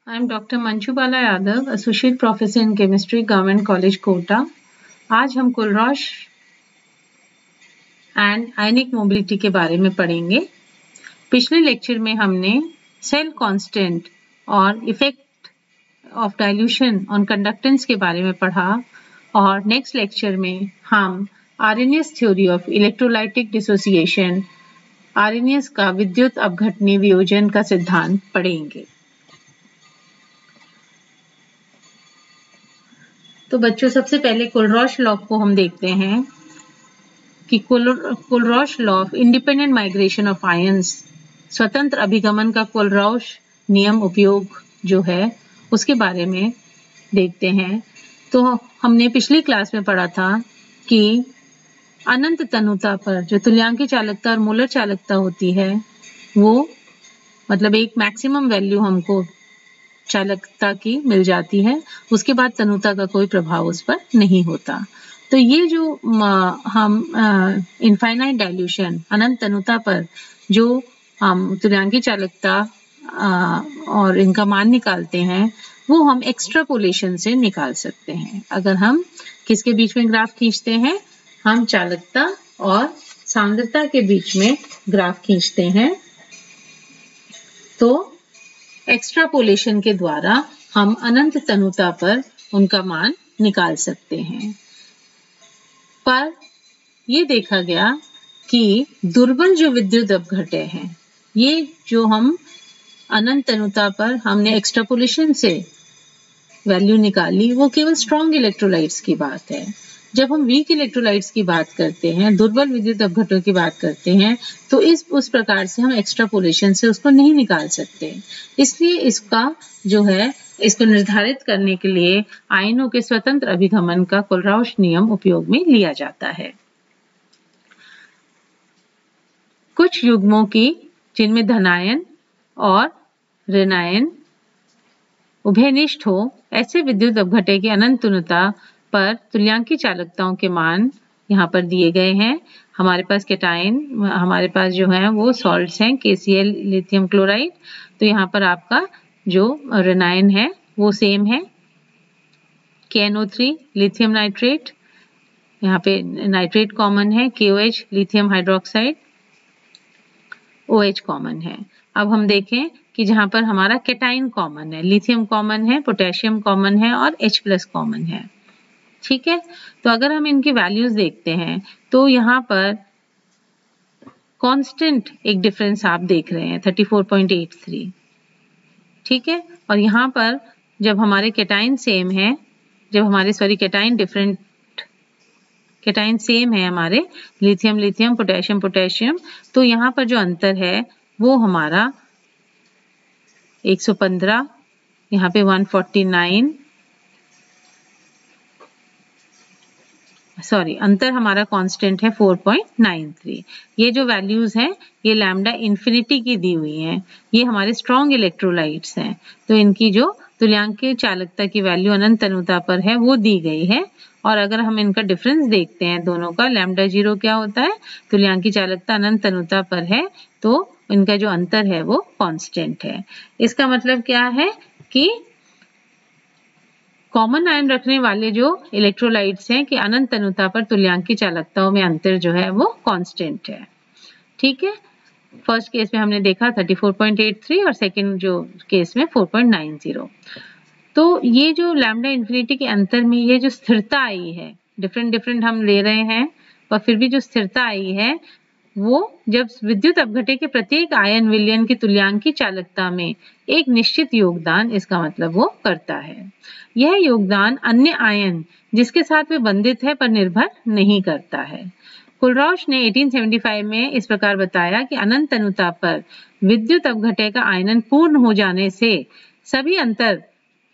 I am Dr. Manchu Bala Yadav, Associate Professor in Chemistry, Government College, Kota. आज हम कुलरॉश and ionic mobility के बारे में पढ़ेंगे। पिछले लेक्चर में हमने सेल कांस्टेंट और effect of dilution on conductance के बारे में पढ़ा और नेक्स्ट लेक्चर में हम आर्रेनियस थ्योरी ऑफ इलेक्ट्रोलाइटिक डिसोसिएशन, आर्रेनियस का विद्युत अपघटनीय वियोजन का सिद्धांत पढ़ेंगे। तो बच्चों, सबसे पहले कुलरॉश लॉ को हम देखते हैं कि Kohlrausch law of independent migration of ions, स्वतंत्र अभिगमन का कुलरॉश नियम उपयोग जो है उसके बारे में देखते हैं। तो हमने पिछली क्लास में पढ़ा था कि अनंत तनुता पर जो तुल्यांकी चालकता और मोलर चालकता होती है वो मतलब एक मैक्सिमम वैल्यू हमको चालकता की मिल जाती है, उसके बाद तनुता का कोई प्रभाव उस पर नहीं होता। तो ये जो हम इनफाइनाइट डाइल्यूशन अनंत तनुता पर जो हम तुल्यांकी चालकता और इनका मान निकालते हैं वो हम एक्सट्रापोलेशन से निकाल सकते हैं। अगर हम किसके बीच में ग्राफ खींचते हैं, हम चालकता और सांद्रता के बीच में ग्राफ खींचते हैं, तो एक्सट्रापोलेशन के द्वारा हम अनंत तनुता पर उनका मान निकाल सकते हैं। पर ये देखा गया कि दुर्बल जो विद्युत अपघटय हैं, ये जो हम अनंत तनुता पर हमने एक्सट्रापोलेशन से वैल्यू निकाली वो केवल स्ट्रॉन्ग इलेक्ट्रोलाइट्स की बात है। जब हम वीक इलेक्ट्रोलाइट्स की बात करते हैं, दुर्बल विद्युत अपघटों की बात करते हैं, तो उस प्रकार से हम एक्सट्रापोलेशन से उसको नहीं निकाल सकते। इसलिए इसका जो है इसको निर्धारित करने के लिए आयनों के स्वतंत्र अभिगमन का कुलरॉश नियम उपयोग में लिया जाता है। कुछ युग्मों की जिनमें धनायन और ऋणायन उभयनिष्ठ हो, ऐसे विद्युत अपघटय की अनंत तनुता पर तुल्यांकी चालकताओं के मान यहाँ पर दिए गए हैं। हमारे पास केटाइन, हमारे पास जो है वो सॉल्ट्स हैं, KCl लिथियम क्लोराइड। तो यहाँ पर आपका जो ऋणायन है वो सेम है, KNO3 लिथियम नाइट्रेट, यहाँ पे नाइट्रेट कॉमन है, KOH lithium hydroxide, OH common है। अब हम देखें कि जहाँ पर हमारा केटाइन कॉमन है, लिथियम कॉमन है, पोटेशियम कॉमन है और H+ कॉमन है। ठीक है, तो अगर हम इनकी वैल्यूज देखते हैं तो यहाँ पर कांस्टेंट एक डिफरेंस आप देख रहे हैं 34.83। ठीक है, और यहाँ पर जब हमारे केटाइन सेम है, जब हमारे केटाइन सेम है हमारे लिथियम लिथियम पोटेशियम पोटेशियम, तो यहाँ पर जो अंतर है वो हमारा 115, यहाँ पे 149, अंतर हमारा कांस्टेंट है 4.93। ये जो वैल्यूज हैं ये लैम्डा इन्फिनिटी की दी हुई हैं, ये हमारे स्ट्रॉन्ग इलेक्ट्रोलाइट्स हैं। तो इनकी जो तुल्यांकी चालकता की वैल्यू अनंत तनुता पर है वो दी गई है। और अगर हम इनका डिफरेंस देखते हैं दोनों का, लैम्डा 0 क्या होता है, तुल्यांकी चालकता अनंत तनुता पर है, तो इनका जो अंतर है वो कांस्टेंट है। इसका मतलब क्या है कि कॉमन आयन रखने वाले जो इलेक्ट्रोलाइट्स हैं कि अनंत तनुता पर तुल्यांकी चालकताओं में अंतर जो है वो कांस्टेंट है। ठीक है, फर्स्ट केस में हमने देखा 34.83 और सेकंड जो केस में 4.90। तो ये जो लैम्डा इन्फिनिटी के अंतर में ये जो स्थिरता आई है, डिफरेंट हम ले रहे हैं और फिर भी जो स्थिरता आई है वो जब विद्युत अपघटय के प्रत्येक आयन विलयन की तुल्यांकी चालकता में एक निश्चित योगदान, इसका मतलब वो करता है। यह योगदान अन्य आयन जिसके साथ वे बंधित है पर निर्भर नहीं करता है। कुलरॉश ने 1875 में इस प्रकार बताया कि अनंत तनुता पर विद्युत अपघटय का आयनन पूर्ण हो जाने से सभी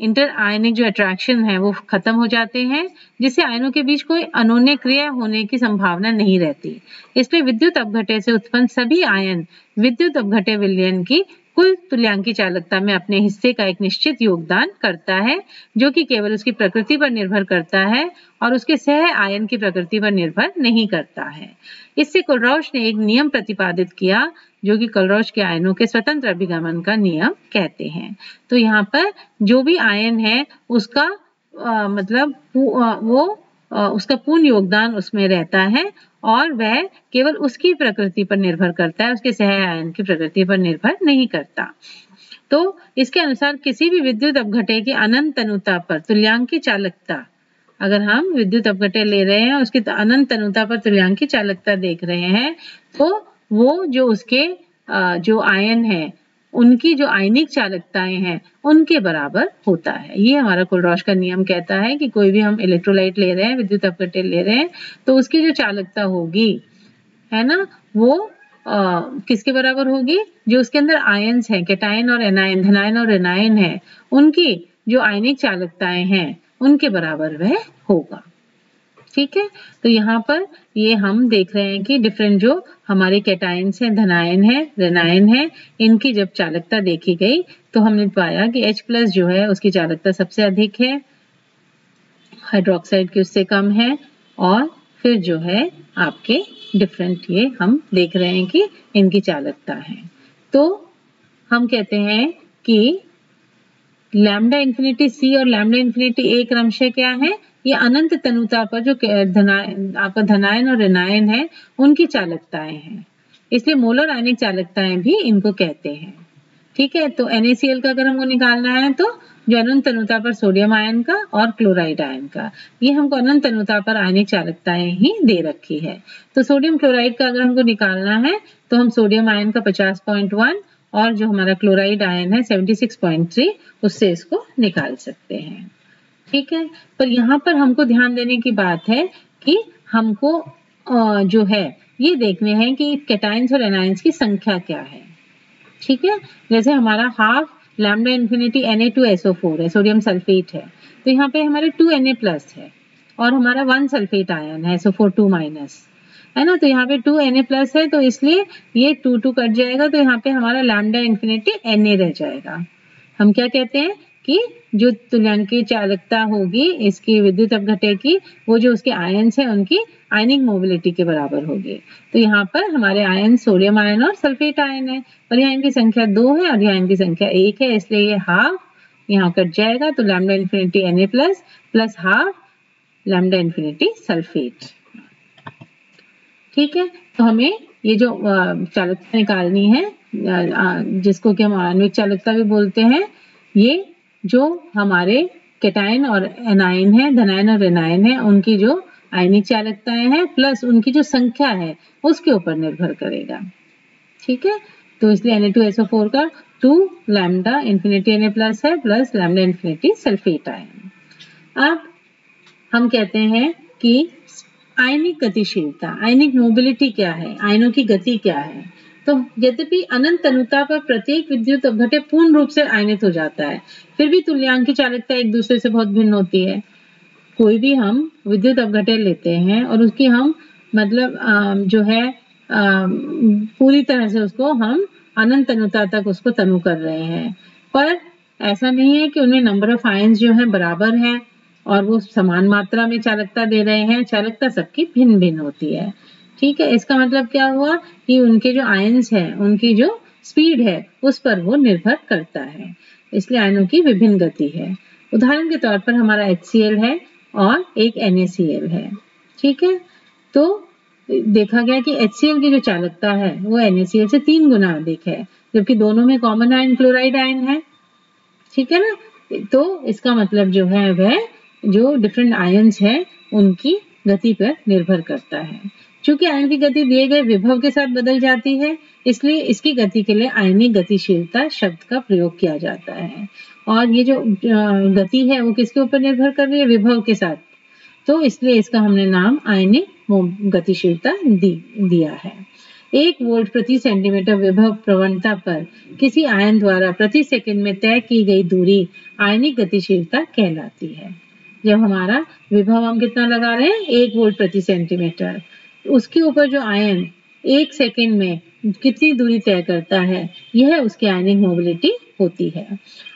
इंटर आयनिक जो अट्रैक्शन है वो खत्म हो जाते हैं, जिससे आयनों के बीच कोई अनोन्य क्रिया होने की संभावना नहीं रहती। इसलिए विद्युत अपघटय से उत्पन्न सभी आयन विद्युत अपघटय विलयन की कुल तुल्यांकी चालकता में अपने हिस्से का एक निश्चित योगदान करता है, जो कि केवल उसकी प्रकृति पर निर्भर करता है और उसके सह आयन की प्रकृति पर निर्भर नहीं करता है। इससे कुलरॉश ने एक नियम प्रतिपादित किया जो कि कलरोच के आयनों के स्वतंत्र अभिगमन का नियम कहते हैं। तो यहाँ पर जो भी आयन है उसका मतलब उसका पूर्ण योगदान उसमें रहता है और वह केवल उसकी प्रकृति पर निर्भर करता है, उसके सह आयन की प्रकृति पर निर्भर नहीं करता। तो इसके अनुसार किसी भी विद्युत अपघटय की अनंत तनुता पर तुल्यांकी चालकता, अगर हम विद्युत अपघटय ले रहे हैं उसकी अनंत तनुता पर तुल्यांकी चालकता देख रहे हैं, तो वो जो उसके जो आयन है उनकी जो आयनिक चालकताएं हैं उनके बराबर होता है। ये हमारा कुलरॉश का नियम कहता है कि कोई भी हम इलेक्ट्रोलाइट ले रहे हैं, विद्युत अपघटय ले रहे हैं, तो उसकी जो चालकता होगी, है ना, वो किसके बराबर होगी? जो उसके अंदर आयन्स हैं, कैटायन और एनायन, धनायन और ऋणायन है, उनकी जो आयनिक चालकताएं हैं उनके बराबर वह होगा। ठीक है, तो यहाँ पर ये हम देख रहे हैं कि डिफरेंट जो हमारे कैटायंस हैं, धनायन है, ऋणायन है, इनकी जब चालकता देखी गई तो हमने पाया कि H+ जो है उसकी चालकता सबसे अधिक है, हाइड्रोक्साइड की उससे कम है, और फिर जो है आपके डिफरेंट ये हम देख रहे हैं कि इनकी चालकता है। तो हम कहते हैं कि लैम्डा इन्फिनिटी C और लैम्डा इन्फिनिटी A क्रमशः क्या है? ये अनंत तनुता पर जो आपका धनायन और ऋणायन है उनकी चालकताएं हैं, इसलिए मोलर आयनिक चालकताएं भी इनको कहते हैं। ठीक है, तो NaCl का अगर हमको निकालना है तो जो अनंत तनुता पर सोडियम आयन का और क्लोराइड आयन का, ये हमको अनंत तनुता पर आयनिक चालकताएं ही दे रखी है। तो सोडियम क्लोराइड का अगर हमको निकालना है तो हम सोडियम आयन का 50.1 और जो हमारा क्लोराइड आयन है 76.3, उससे इसको निकाल सकते हैं। ठीक है, पर यहाँ पर हमको ध्यान देने की बात है कि हमको जो है ये देखने हैं कि कैटायंस और एनायंस की संख्या क्या है। ठीक है, जैसे हमारा हाफ लैम्डा इन्फिनिटी Na2SO4 है, सोडियम सल्फेट है, तो यहाँ पे हमारे 2Na+ है और हमारा 1 सल्फेट आयन है SO4 2-, है ना, तो यहाँ पे 2Na+ है, तो इसलिए ये 2 कट जाएगा, तो यहाँ पे हमारा लैम्डा इन्फिनिटी Na रह जाएगा। हम क्या कहते हैं कि जो तुल्यांकी चालकता होगी इसकी विद्युत अपघटय की, वो जो उसके आयन्स हैं उनकी आयनिक मोबिलिटी के बराबर होगी। तो यहाँ पर हमारे आयन सोडियम आयन और सल्फेट आयन है, और यहाँ इनकी संख्या 2 है और यहाँ इनकी संख्या 1 है, इसलिए ये हाफ यहाँ कट जाएगा, तो lambda infinity Na+ plus half lambda infinity sulphate. ठीक है, तो हमें ये जो चालकता निकालनी है, जिसको कि हम आणविक चालकता भी बोलते हैं, ये जो हमारे कैटायन और एनायन है, धनायन और ऋणायन है, उनकी जो आयनिक चालकताएं हैं प्लस उनकी जो संख्या है उसके ऊपर निर्भर करेगा। ठीक है, तो इसलिए Na2SO4 का 2 लैम्डा इन्फिनिटी Na+ है plus lambda infinity sulphate ion. अब हम कहते हैं कि आयनिक गतिशीलता, आयनिक मोबिलिटी क्या है, आयनों की गति क्या है। तो यद्यपि अनंत तनुता पर प्रत्येक विद्युत अपघटय पूर्ण रूप से आयनित हो जाता है, फिर भी तुल्यांकी चालकता एक दूसरे से बहुत भिन्न होती है। कोई भी हम विद्युत अपघटय लेते हैं और उसकी हम मतलब जो है पूरी तरह से उसको हम अनंत तनुता तक उसको तनु कर रहे हैं, पर ऐसा नहीं है कि उनमें नंबर ऑफ आयन्स जो है बराबर हैं और वो समान मात्रा में चालकता दे रहे हैं। चालकता सबकी भिन्न भिन्न होती है। ठीक है, इसका मतलब क्या हुआ कि उनके जो आयन्स हैं उनकी जो स्पीड है उस पर वो निर्भर करता है, इसलिए आयनों की विभिन्न गति है। उदाहरण के तौर पर हमारा HCl है और एक NaCl है। ठीक है, तो देखा गया कि HCl की जो चालकता है वो NaCl से 3 गुना अधिक है, जबकि दोनों में कॉमन आयन क्लोराइड आयन है। ठीक है ना, तो इसका मतलब जो है वह जो डिफरेंट आयन्स है उनकी गति पर निर्भर करता है। चूंकि आयन की गति दिए गए विभव के साथ बदल जाती है, इसलिए इसकी गति के लिए आयनिक गतिशीलता शब्द का प्रयोग किया जाता है। और ये जो गति है वो किसके ऊपर निर्भर कर रही है? विभव के साथ, तो इसलिए इसका हमने नाम आयनिक गतिशीलता दिया है। 1 वोल्ट प्रति सेंटीमीटर विभव प्रवणता पर किसी आयन द्वारा प्रति सेकंड में तय की गई दूरी आयनिक गतिशीलता कहलाती है। जब हमारा विभव हम कितना लगा रहे हैं 1 वोल्ट प्रति सेंटीमीटर, उसके ऊपर जो आयन 1 सेकंड में कितनी दूरी तय करता है, यह उसकी आयनिक मोबिलिटी होती है।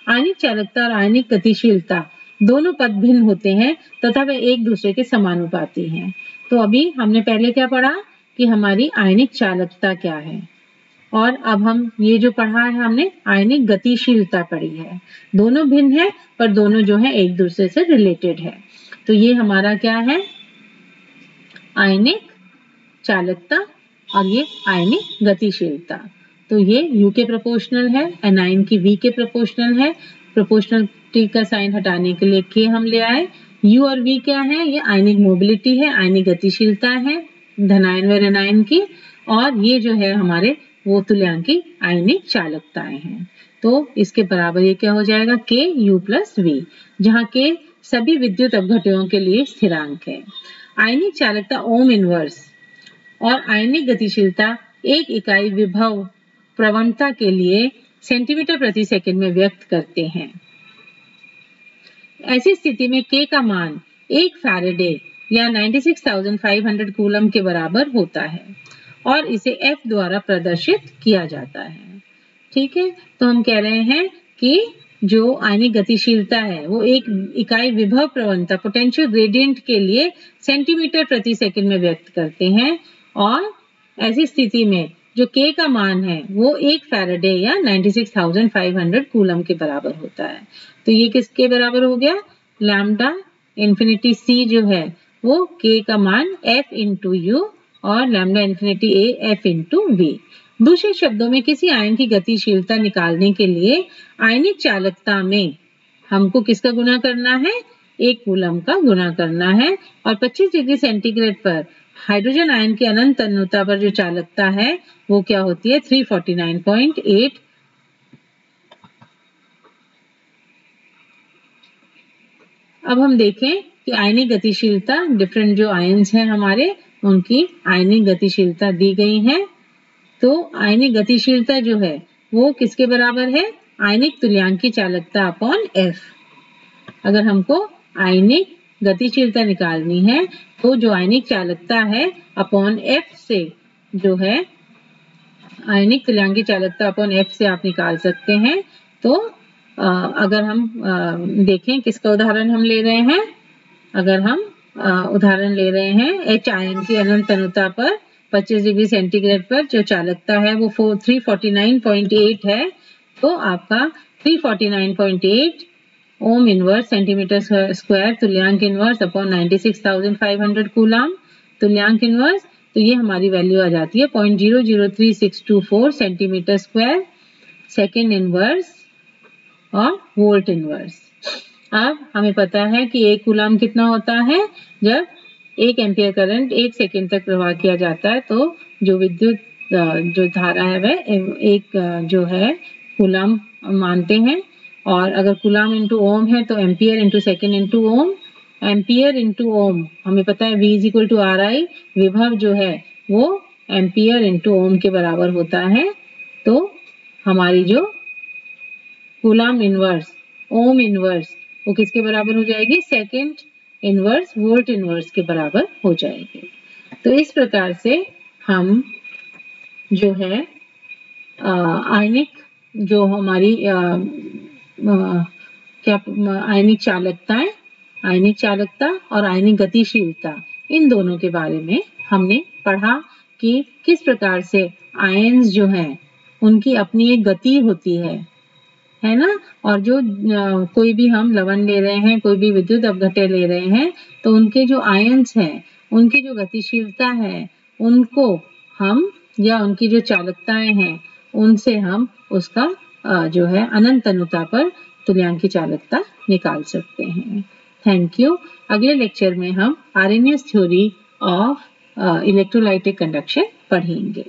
आयनिक चालकता और आयनिक गतिशीलता दोनों पद भिन्न होते हैं तथा वे एक दूसरे के समानुपाती हैं। तो अभी हमने पहले क्या पढ़ा कि हमारी आयनिक चालकता क्या है और अब हम ये जो पढ़ा है हमने आयनिक गतिशीलता पढ़ी है। दोनों भिन्न है पर दोनों जो है एक दूसरे से रिलेटेड है। तो ये हमारा क्या है, आयनिक चालकता और ये आयनिक गतिशीलता। तो ये U के प्रोपोर्शनल है, एनाइन की V के प्रोपोर्शनल है। प्रोपोर्शनलिटी का साइन हटाने के लिए K हम ले आए। U और V क्या है, ये आयनिक मोबिलिटी है, आयनिक गतिशीलता है धनायन व ऋणायन की, और ये जो है हमारे वो तुल्यांकी आयनिक चालकताएं हैं। तो इसके बराबर ये क्या हो जाएगा, K U प्लस V, जहाँ K सभी विद्युत अपघटयों के लिए स्थिरांक है। आयनिक चालकता ओम इनवर्स और आयनिक गतिशीलता एक इकाई विभव प्रवणता के लिए सेंटीमीटर प्रति सेकंड में व्यक्त करते हैं। ऐसी स्थिति में K का मान 1 फैराडे या 96,500 कूलम के बराबर होता है और इसे F द्वारा प्रदर्शित किया जाता है। ठीक है, तो हम कह रहे हैं कि जो आयनिक गतिशीलता है वो एक इकाई विभव प्रवणता पोटेंशियल ग्रेडियंट के लिए सेंटीमीटर प्रति सेकंड में व्यक्त करते हैं, और ऐसी स्थिति में जो K का मान है वो 1 फैराडे या 96,500 कूलम के बराबर होता है। तो ये किसके बराबर हो गया, लैम्डा इन्फिनिटी C जो है वो K का मान F इंटू U और lambda infinity A F into V। दूसरे शब्दों में किसी आयन की गतिशीलता निकालने के लिए आयनिक चालकता में हमको किसका गुणा करना है, 1 कूलम का गुणा करना है, और 25 डिग्री सेंटीग्रेड पर हाइड्रोजन आयन की अनंत तन्यता पर जो चालकता है वो क्या होती है, 349.8। अब हम देखें कि आयनिक गतिशीलता, डिफरेंट जो आयन्स हैं हमारे उनकी आयनिक गतिशीलता दी गई है। तो आयनिक गतिशीलता जो है वो किसके बराबर है, आयनिक तुल्यांकी चालकता अपॉन F। अगर हमको आयनिक गतिशीलता निकालनी है तो जो आयनिक चालकता है अपॉन F से जो है आयनिक तुल्यांकी चालकता अपॉन F से आप निकाल सकते हैं। तो अगर हम देखें किसका उदाहरण हम ले रहे हैं, अगर हम उदाहरण ले रहे हैं H आयन की अनंत तन्यता पर 25 डिग्री सेंटीग्रेड पर जो चालकता है वो 349.8 है, तो आपका 349.8 ओम इनवर्स सेंटीमीटर स्क्वायर तुल्यांक इनवर्स अपॉन 96,500 कूलम तुल्यांक इनवर्स, तो ये हमारी वैल्यू आ जाती है 0.003624 सेंटीमीटर स्क्वायर सेकेंड इनवर्स और वोल्ट इनवर्स। अब हमें पता है कि 1 कूलम कितना होता है, जब 1 एम्पियर करंट 1 सेकेंड तक प्रवाह किया जाता है तो जो विद्युत जो धारा है वह 1 जो है कूलम मानते हैं, और अगर कूलम इंटू ओम है तो ampere into second into ohm. Ampere into ohm हमें पता है V is equal to RI, विभव जो है वो एम्पियर इंटू ओम के बराबर होता है। तो हमारी जो कूलम इनवर्स ओम इनवर्स वो किसके बराबर हो जाएगी, सेकेंड इनवर्स वोल्ट इनवर्स के बराबर हो जाएगी। तो इस प्रकार से हम जो है आयनिक जो हमारी क्या आयनिक चालकताएं, आयनिक चालकता और आयनिक गतिशीलता, इन दोनों के बारे में हमने पढ़ा कि किस प्रकार से आयन्स जो हैं उनकी अपनी एक गति होती है ना, और जो कोई भी हम लवण ले रहे हैं, कोई भी विद्युत अपघट्य ले रहे हैं, तो उनके जो आयन्स हैं उनकी जो गतिशीलता है उनको हम या उनकी जो चालकताएं हैं उनसे हम उसका जो है अनंत तन्यता पर तुल्यांकी चालकता निकाल सकते हैं। Thank you. अगले लेक्चर में हम Arrhenius theory of electrolytic conduction पढ़ेंगे।